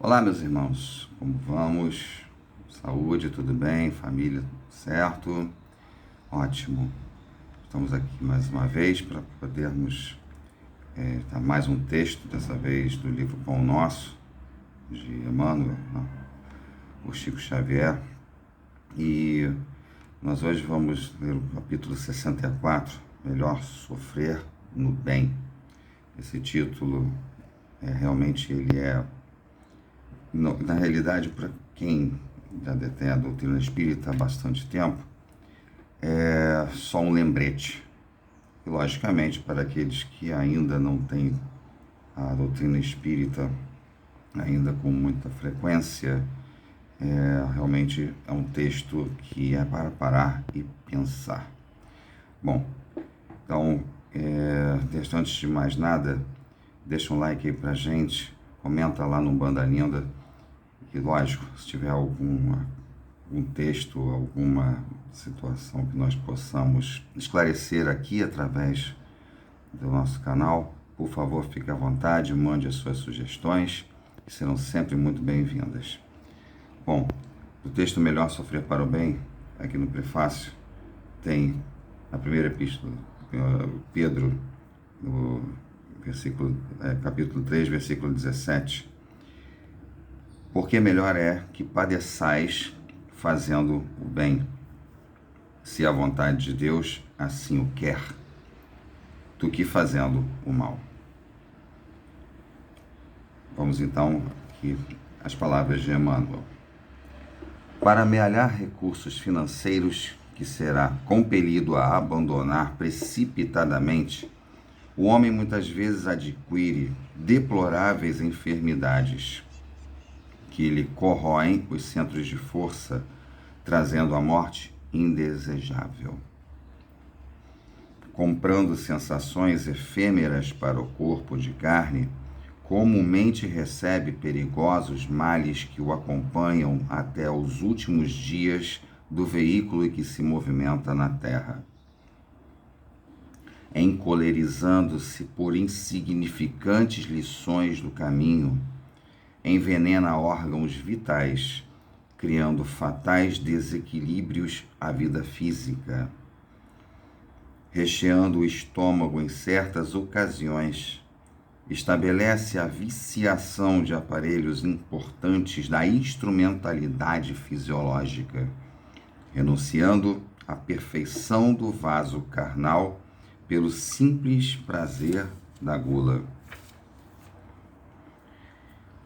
Olá, meus irmãos, como vamos? Saúde, tudo bem? Família, certo? Ótimo. Estamos aqui mais uma vez para podermos dar mais um texto, dessa vez do livro Pão Nosso, de Emmanuel, né? O Chico Xavier. E nós hoje vamos ler o capítulo 64, Melhor Sofrer no Bem. Esse título, realmente, ele é... Na realidade, para quem já detém a doutrina espírita há bastante tempo, é só um lembrete. E, logicamente, para aqueles que ainda não têm a doutrina espírita ainda com muita frequência, realmente é um texto que é para parar e pensar. Bom, então, antes de mais nada, deixa um like aí pra gente, comenta lá no Banda Linda. E lógico, se tiver algum texto, alguma situação que nós possamos esclarecer aqui através do nosso canal, por favor, fique à vontade, mande as suas sugestões, que serão sempre muito bem-vindas. Bom, o texto Melhor Sofrer para o Bem, aqui no prefácio, tem a primeira epístola, Pedro, no capítulo 3, versículo 17, porque melhor é que padeçais fazendo o bem, se a vontade de Deus assim o quer, do que fazendo o mal. Vamos então aqui às palavras de Emmanuel. Para amealhar recursos financeiros que será compelido a abandonar precipitadamente, o homem muitas vezes adquire deploráveis enfermidades que lhe corroem os centros de força, trazendo a morte indesejável. Comprando sensações efêmeras para o corpo de carne, comumente recebe perigosos males que o acompanham até os últimos dias do veículo que se movimenta na terra. Encolerizando-se por insignificantes lições do caminho, envenena órgãos vitais, criando fatais desequilíbrios à vida física. Recheando o estômago em certas ocasiões, estabelece a viciação de aparelhos importantes da instrumentalidade fisiológica, renunciando à perfeição do vaso carnal pelo simples prazer da gula.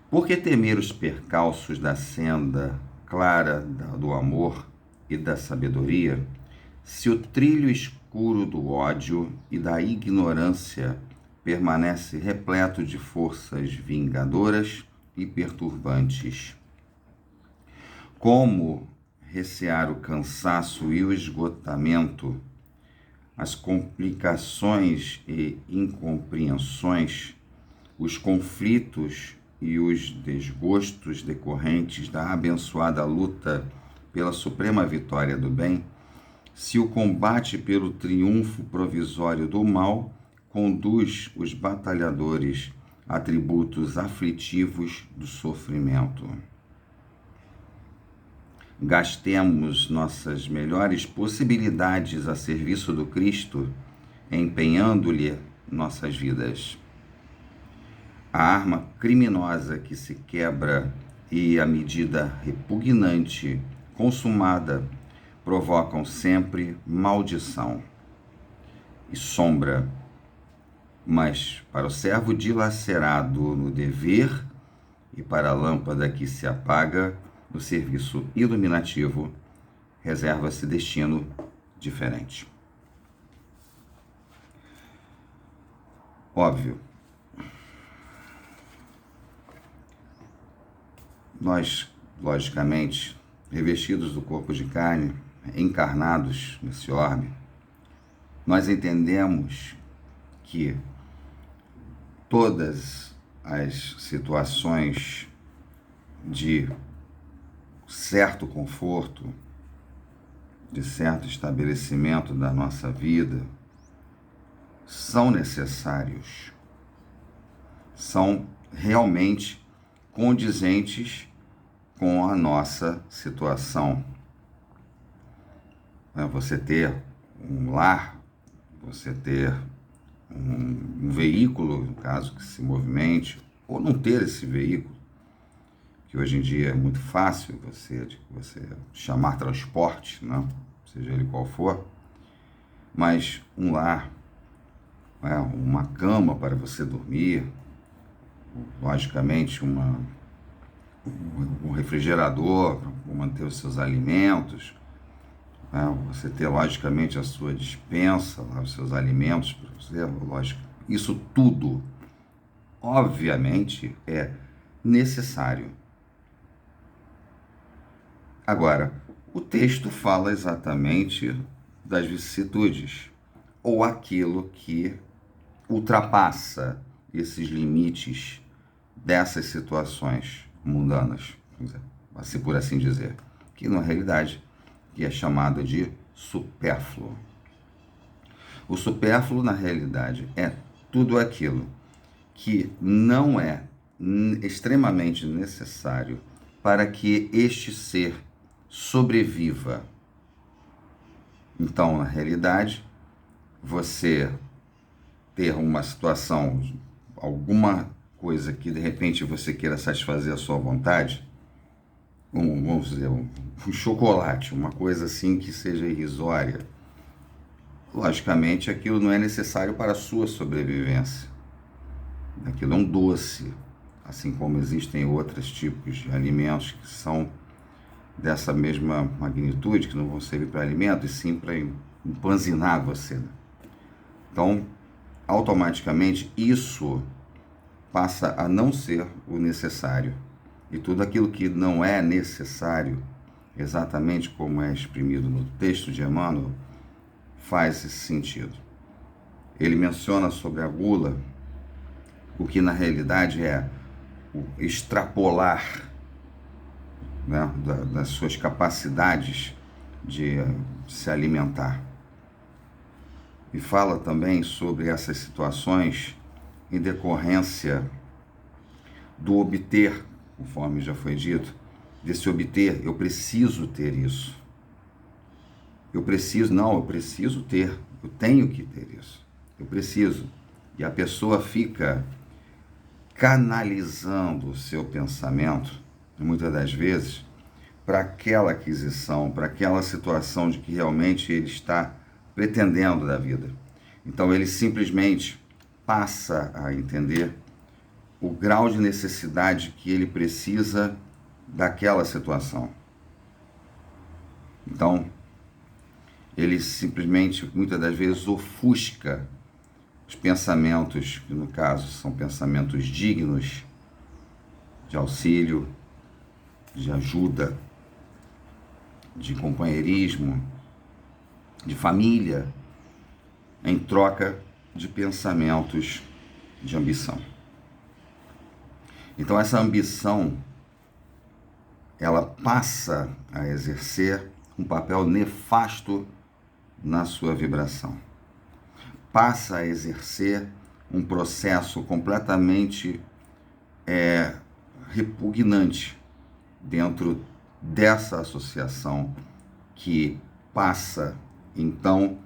Por que temer os percalços da senda clara do amor e da sabedoria, se o trilho escuro do ódio e da ignorância permanece repleto de forças vingadoras e perturbantes? Como recear o cansaço e o esgotamento, as complicações e incompreensões, os conflitos e os desgostos decorrentes da abençoada luta pela suprema vitória do bem, se o combate pelo triunfo provisório do mal conduz os batalhadores a tributos aflitivos do sofrimento? Gastemos nossas melhores possibilidades a serviço do Cristo, empenhando-lhe nossas vidas. A arma criminosa que se quebra e a medida repugnante consumada provocam sempre maldição e sombra, mas para o servo dilacerado no dever e para a lâmpada que se apaga no serviço iluminativo, reserva-se destino diferente. Óbvio, nós, logicamente, revestidos do corpo de carne, encarnados nesse orbe, nós entendemos que todas as situações de certo conforto, de certo estabelecimento da nossa vida, são necessários, são realmente condizentes com a nossa situação. Você ter um lar, você ter um veículo, no caso, que se movimente, ou não ter esse veículo, que hoje em dia é muito fácil você chamar transporte, né? Seja ele qual for, mas um lar, uma cama para você dormir, logicamente um refrigerador para manter os seus alimentos, você ter logicamente a sua despensa, os seus alimentos para você, lógico, isso tudo, obviamente, é necessário. Agora, o texto fala exatamente das vicissitudes, ou aquilo que ultrapassa esses limites dessas situações mundanas, assim por assim dizer, que na realidade é chamado de supérfluo. O supérfluo, na realidade, é tudo aquilo que não é extremamente necessário para que este ser sobreviva. Então, na realidade, você ter uma situação, alguma coisa que de repente você queira satisfazer a sua vontade, vamos dizer, um chocolate, uma coisa assim que seja irrisória, logicamente aquilo não é necessário para a sua sobrevivência. Aquilo é um doce, assim como existem outros tipos de alimentos que são dessa mesma magnitude, que não vão servir para alimento, e sim para empanzinar você. Então, automaticamente, isso passa a não ser o necessário. E tudo aquilo que não é necessário, exatamente como é exprimido no texto de Emmanuel, faz esse sentido. Ele menciona sobre a gula, o que na realidade é o extrapolar, né, das suas capacidades de se alimentar. E fala também sobre essas situações em decorrência do obter, conforme já foi dito, desse obter, eu preciso ter isso. Eu preciso ter, eu tenho que ter isso. Eu preciso. E a pessoa fica canalizando o seu pensamento, muitas das vezes, para aquela aquisição, para aquela situação de que realmente ele está pretendendo da vida. Então ele simplesmente passa a entender o grau de necessidade que ele precisa daquela situação. Então, ele simplesmente, muitas das vezes, ofusca os pensamentos, que no caso são pensamentos dignos de auxílio, de ajuda, de companheirismo, de família, em troca de pensamentos de ambição. Então essa ambição, ela passa a exercer um papel nefasto na sua vibração. Passa a exercer um processo completamente repugnante dentro dessa associação, que passa, então,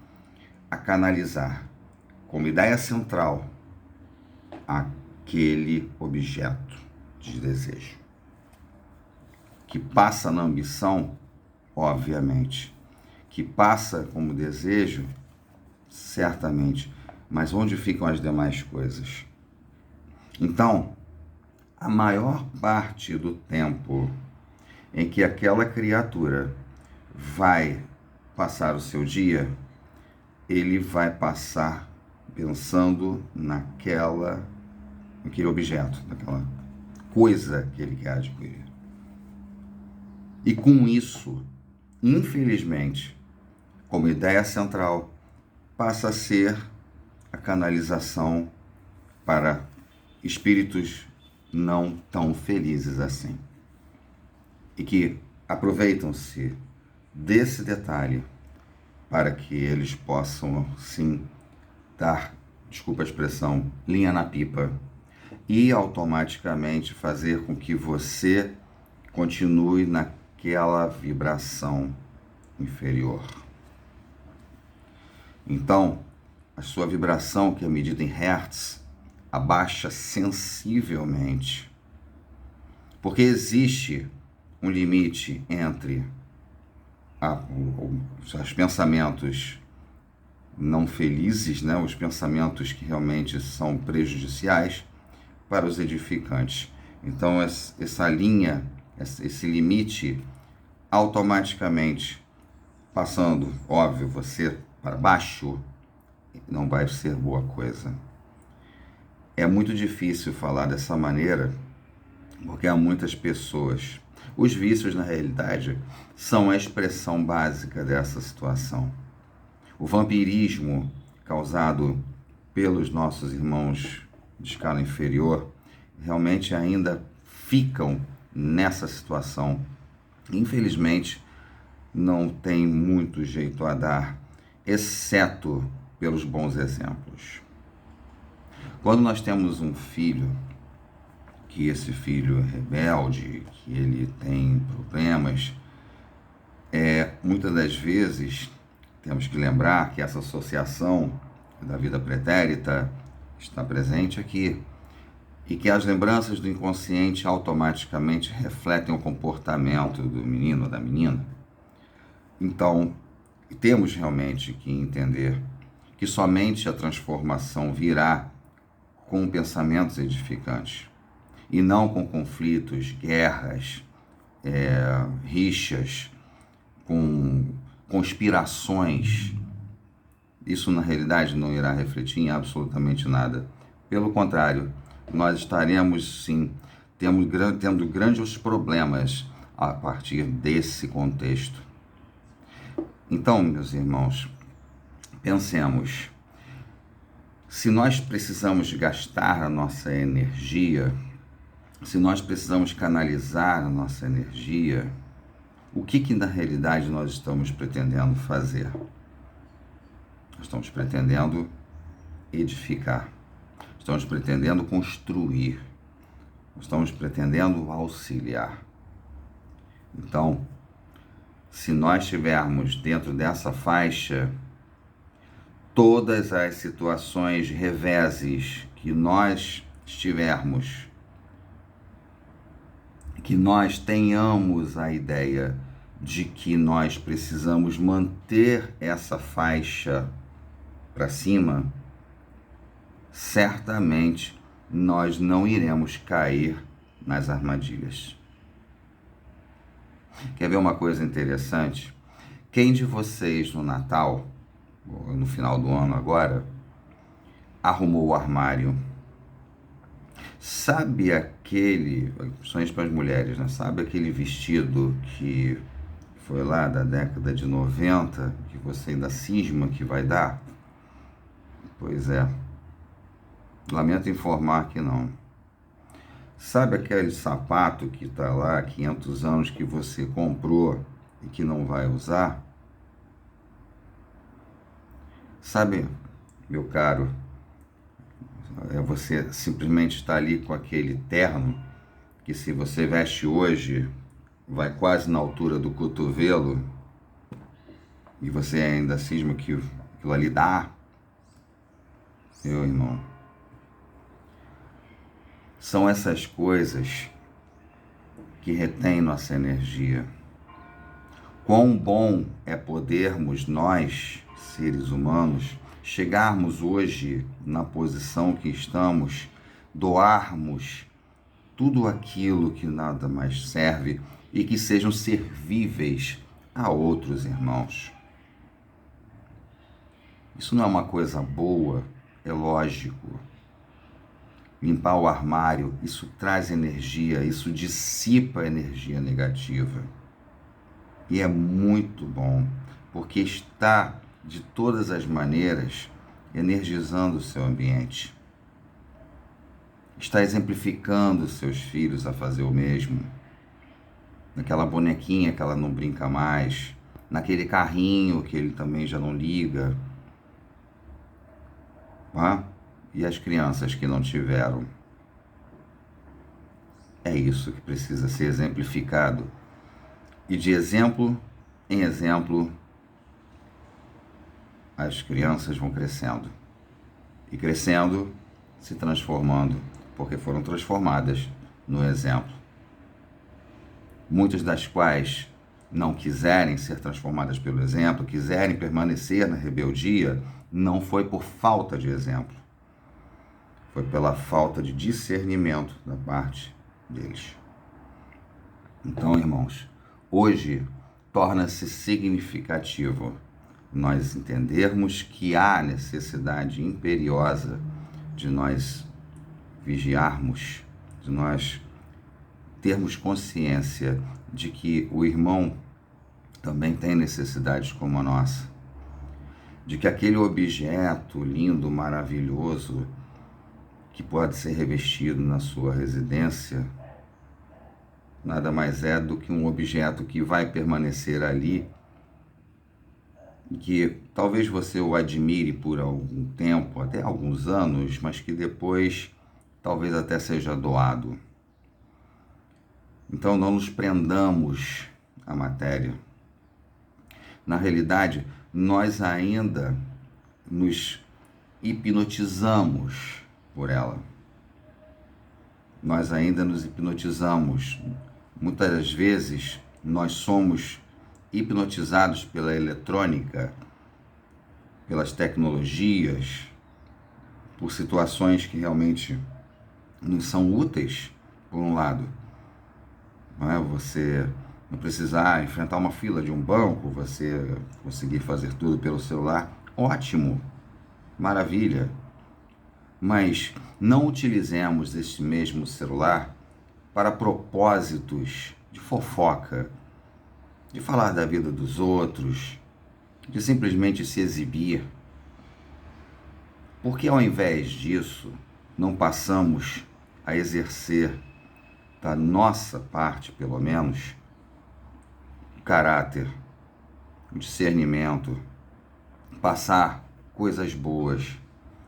a canalizar como ideia central aquele objeto de desejo, que passa na ambição, obviamente, que passa como desejo, certamente, mas onde ficam as demais coisas? Então, a maior parte do tempo em que aquela criatura vai passar o seu dia, ele vai passar pensando naquele objeto, naquela coisa que ele quer adquirir. E com isso, infelizmente, como ideia central, passa a ser a canalização para espíritos não tão felizes assim. E que aproveitam-se desse detalhe para que eles possam, sim, dar, desculpa a expressão, linha na pipa e automaticamente fazer com que você continue naquela vibração inferior. Então, a sua vibração, que é medida em hertz, abaixa sensivelmente, porque existe um limite entre os pensamentos não felizes, né? Os pensamentos que realmente são prejudiciais para os edificantes. Então, essa linha, esse limite, automaticamente passando, óbvio, você para baixo, não vai ser boa coisa. É muito difícil falar dessa maneira, porque há muitas pessoas. Os vícios, na realidade, são a expressão básica dessa situação. O vampirismo causado pelos nossos irmãos de escala inferior realmente ainda ficam nessa situação. Infelizmente, não tem muito jeito a dar, exceto pelos bons exemplos. Quando nós temos um filho, que esse filho é rebelde, que ele tem problemas, muitas das vezes temos que lembrar que essa associação da vida pretérita está presente aqui e que as lembranças do inconsciente automaticamente refletem o comportamento do menino ou da menina. Então, temos realmente que entender que somente a transformação virá com pensamentos edificantes e não com conflitos, guerras, rixas, com conspirações. Isso, na realidade, não irá refletir em absolutamente nada. Pelo contrário, nós estaremos, sim, tendo grandes problemas a partir desse contexto. Então, meus irmãos, pensemos, se nós precisamos gastar a nossa energia, se nós precisamos canalizar a nossa energia, o que na realidade nós estamos pretendendo fazer? Nós estamos pretendendo edificar, estamos pretendendo construir, estamos pretendendo auxiliar. Então, se nós estivermos dentro dessa faixa, todas as situações, reveses que nós estivermos, que nós tenhamos a ideia de que nós precisamos manter essa faixa para cima, certamente nós não iremos cair nas armadilhas. Quer ver uma coisa interessante? Quem de vocês no Natal, ou no final do ano agora, arrumou o armário? Sabe aquele, principalmente para as mulheres, né? Sabe aquele vestido que foi lá da década de 90, que você ainda cisma que vai dar? Pois é, lamento informar que não. Sabe aquele sapato que está lá há 500 anos que você comprou e que não vai usar? Sabe, meu caro, você simplesmente está ali com aquele terno que, se você veste hoje, vai quase na altura do cotovelo e você ainda cisma que aquilo ali dá? Meu irmão, são essas coisas que retêm nossa energia. Quão bom é podermos nós, seres humanos, chegarmos hoje na posição que estamos, doarmos tudo aquilo que nada mais serve e que sejam servíveis a outros irmãos. Isso não é uma coisa boa, é lógico. Limpar o armário, isso traz energia, isso dissipa a energia negativa. E é muito bom, porque está, de todas as maneiras, energizando o seu ambiente. Está exemplificando os seus filhos a fazer o mesmo. Naquela bonequinha que ela não brinca mais, naquele carrinho que ele também já não liga. Tá? E as crianças que não tiveram? É isso que precisa ser exemplificado. E de exemplo em exemplo, as crianças vão crescendo. E crescendo, se transformando, porque foram transformadas no exemplo. Muitas das quais não quiserem ser transformadas pelo exemplo, quiserem permanecer na rebeldia, não foi por falta de exemplo. Foi pela falta de discernimento da parte deles. Então, irmãos, hoje torna-se significativo nós entendermos que há necessidade imperiosa de nós vigiarmos, de nós termos consciência de que o irmão também tem necessidades como a nossa, de que aquele objeto lindo, maravilhoso, que pode ser revestido na sua residência, nada mais é do que um objeto que vai permanecer ali, que talvez você o admire por algum tempo, até alguns anos, mas que depois talvez até seja doado. Então não nos prendamos à matéria. Na realidade, nós ainda nos hipnotizamos por ela. Nós ainda nos hipnotizamos. Muitas vezes nós somos hipnotizados pela eletrônica, pelas tecnologias, por situações que realmente nos são úteis, por um lado. Não é? Você não precisar enfrentar uma fila de um banco, você conseguir fazer tudo pelo celular, ótimo, maravilha. Mas não utilizemos este mesmo celular para propósitos de fofoca, de falar da vida dos outros, de simplesmente se exibir. Porque ao invés disso, não passamos a exercer, da nossa parte pelo menos, o caráter, o discernimento, passar coisas boas,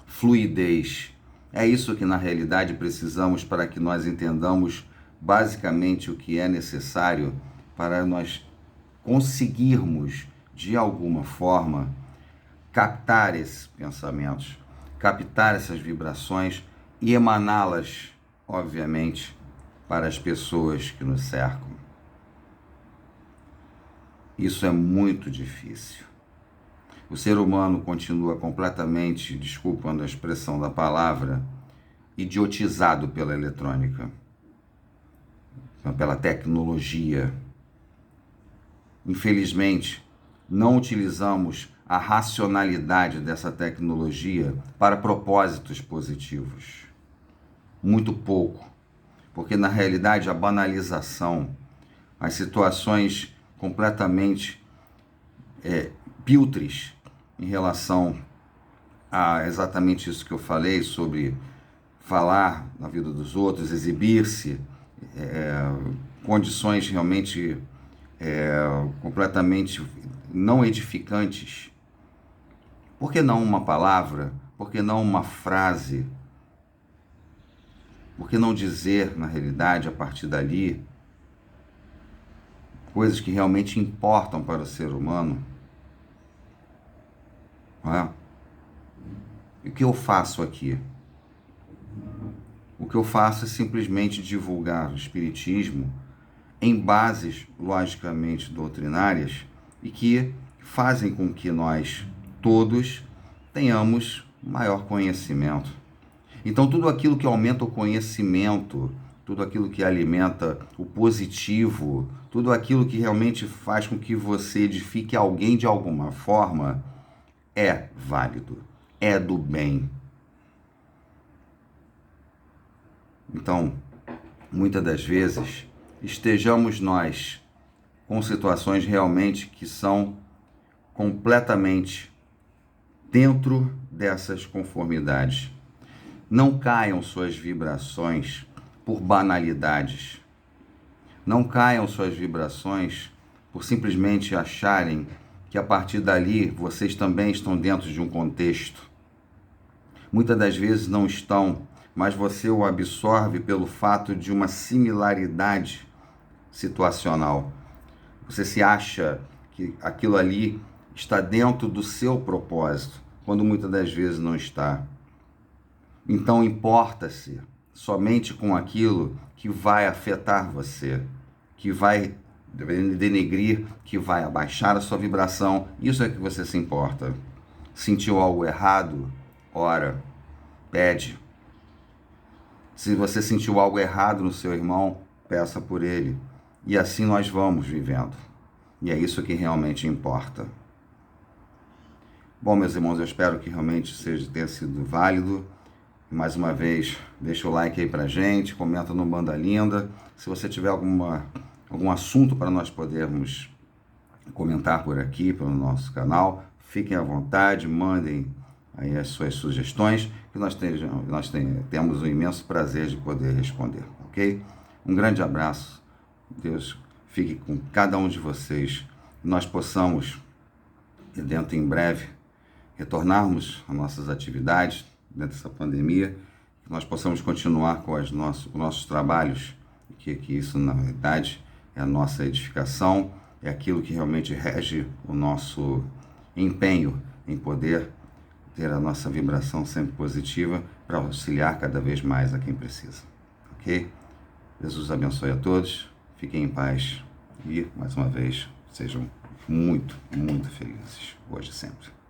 fluidez. É isso que na realidade precisamos para que nós entendamos basicamente o que é necessário para nós conseguirmos, de alguma forma, captar esses pensamentos, captar essas vibrações e emaná-las, obviamente, para as pessoas que nos cercam. Isso é muito difícil. O ser humano continua completamente, desculpando a expressão da palavra, idiotizado pela eletrônica, pela tecnologia. Infelizmente, não utilizamos a racionalidade dessa tecnologia para propósitos positivos. Muito pouco, porque na realidade a banalização, as situações completamente piltres em relação a exatamente isso que eu falei sobre falar na vida dos outros, exibir-se, condições realmente completamente não edificantes. Por que não uma palavra? Por que não uma frase? Por que não dizer, na realidade, a partir dali, coisas que realmente importam para o ser humano? E o que eu faço aqui? O que eu faço é simplesmente divulgar o Espiritismo em bases, logicamente, doutrinárias e que fazem com que nós todos tenhamos maior conhecimento. Então, tudo aquilo que aumenta o conhecimento, tudo aquilo que alimenta o positivo, tudo aquilo que realmente faz com que você edifique alguém de alguma forma, é válido, é do bem. Então, muitas das vezes, estejamos nós com situações realmente que são completamente dentro dessas conformidades. Não caiam suas vibrações por banalidades. Não caiam suas vibrações por simplesmente acharem que a partir dali vocês também estão dentro de um contexto. Muitas das vezes não estão, mas você o absorve pelo fato de uma similaridade situacional. Você se acha que aquilo ali está dentro do seu propósito, quando muitas das vezes não está. Então importa-se somente com aquilo que vai afetar você, que vai denegrir, que vai abaixar a sua vibração. Isso é que você se importa. Sentiu algo errado? Ora, pede. Se você sentiu algo errado no seu irmão, peça por ele. E assim nós vamos vivendo. E é isso que realmente importa. Bom, meus irmãos, eu espero que realmente tenha sido válido. Mais uma vez, deixa o like aí pra gente, comenta no Banda Linda. Se você tiver algum assunto para nós podermos comentar por aqui, pelo nosso canal, fiquem à vontade, mandem aí as suas sugestões, que nós temos um imenso prazer de poder responder, ok? Um grande abraço, Deus fique com cada um de vocês, que nós possamos, dentro em breve, retornarmos às nossas atividades dentro dessa pandemia, que nós possamos continuar com os nossos trabalhos, que isso, na verdade, é a nossa edificação, é aquilo que realmente rege o nosso empenho em poder ter a nossa vibração sempre positiva para auxiliar cada vez mais a quem precisa, ok? Jesus abençoe a todos, fiquem em paz e, mais uma vez, sejam muito, muito felizes, hoje e sempre.